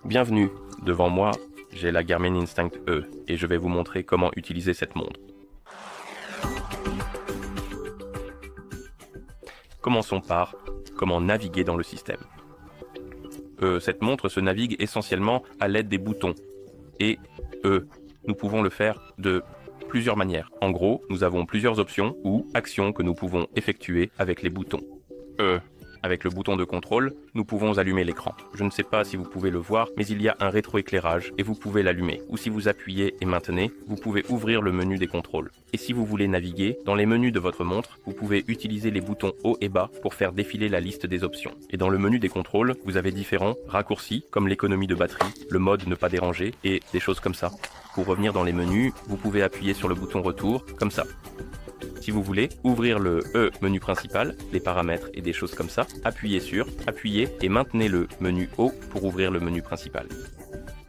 Bienvenue, devant moi, j'ai la Garmin Instinct E et je vais vous montrer comment utiliser cette montre. Commençons par comment naviguer dans le système. Cette montre se navigue essentiellement à l'aide des boutons. Et nous pouvons le faire de plusieurs manières. En gros, nous avons plusieurs options ou actions que nous pouvons effectuer avec les boutons. Avec le bouton de contrôle, nous pouvons allumer l'écran. Je ne sais pas si vous pouvez le voir, mais il y a un rétroéclairage et vous pouvez l'allumer. Ou si vous appuyez et maintenez, vous pouvez ouvrir le menu des contrôles. Et si vous voulez naviguer, dans les menus de votre montre, vous pouvez utiliser les boutons haut et bas pour faire défiler la liste des options. Et dans le menu des contrôles, vous avez différents raccourcis, comme l'économie de batterie, le mode ne pas déranger et des choses comme ça. Pour revenir dans les menus, vous pouvez appuyer sur le bouton retour, comme ça. Si vous voulez ouvrir le menu principal, les paramètres et des choses comme ça, appuyez et maintenez le menu haut pour ouvrir le menu principal.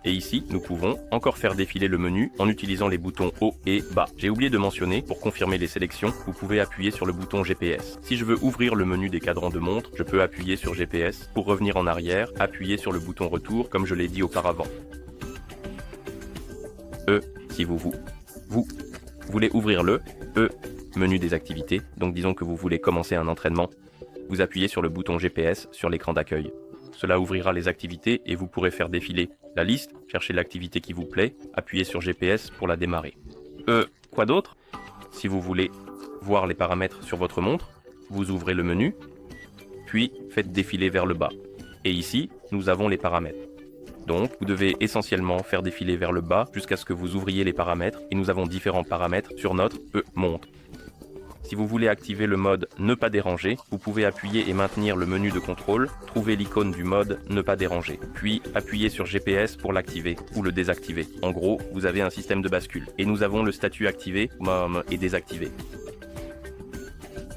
Et ici, nous pouvons encore faire défiler le menu en utilisant les boutons haut et bas. J'ai oublié de mentionner, pour confirmer les sélections, vous pouvez appuyer sur le bouton GPS. Si je veux ouvrir le menu des cadrans de montre, je peux appuyer sur GPS. Pour revenir en arrière, appuyer sur le bouton retour comme je l'ai dit auparavant. Si vous voulez ouvrir le menu des activités, donc disons que vous voulez commencer un entraînement, vous appuyez sur le bouton GPS sur l'écran d'accueil. Cela ouvrira les activités et vous pourrez faire défiler la liste, chercher l'activité qui vous plaît, appuyer sur GPS pour la démarrer. Quoi d'autre? Si vous voulez voir les paramètres sur votre montre, vous ouvrez le menu, puis faites défiler vers le bas. Et ici, nous avons les paramètres. Donc, vous devez essentiellement faire défiler vers le bas jusqu'à ce que vous ouvriez les paramètres et nous avons différents paramètres sur notre montre. Si vous voulez activer le mode ne pas déranger, vous pouvez appuyer et maintenir le menu de contrôle, trouver l'icône du mode ne pas déranger, puis appuyer sur GPS pour l'activer ou le désactiver. En gros, vous avez un système de bascule et nous avons le statut activé et désactivé.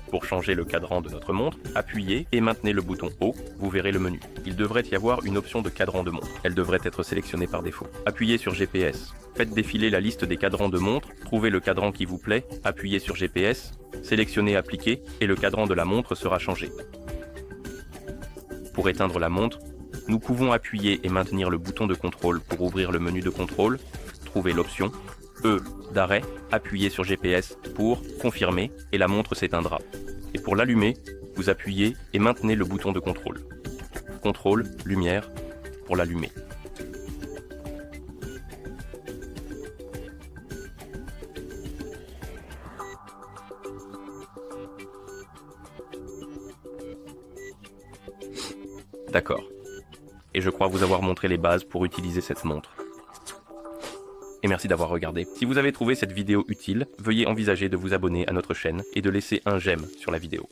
Pour changer le cadran de notre montre, appuyez et maintenez le bouton haut, vous verrez le menu. Il devrait y avoir une option de cadran de montre. Elle devrait être sélectionnée par défaut. Appuyez sur GPS. Faites défiler la liste des cadrans de montre, trouvez le cadran qui vous plaît, appuyez sur GPS, sélectionnez Appliquer et le cadran de la montre sera changé. Pour éteindre la montre, nous pouvons appuyer et maintenir le bouton de contrôle pour ouvrir le menu de contrôle, trouver l'option d'arrêt, appuyez sur GPS pour confirmer et la montre s'éteindra. Et pour l'allumer, vous appuyez et maintenez le bouton de contrôle. Contrôle, lumière, pour l'allumer. D'accord. Et je crois vous avoir montré les bases pour utiliser cette montre. Et merci d'avoir regardé. Si vous avez trouvé cette vidéo utile, veuillez envisager de vous abonner à notre chaîne et de laisser un j'aime sur la vidéo.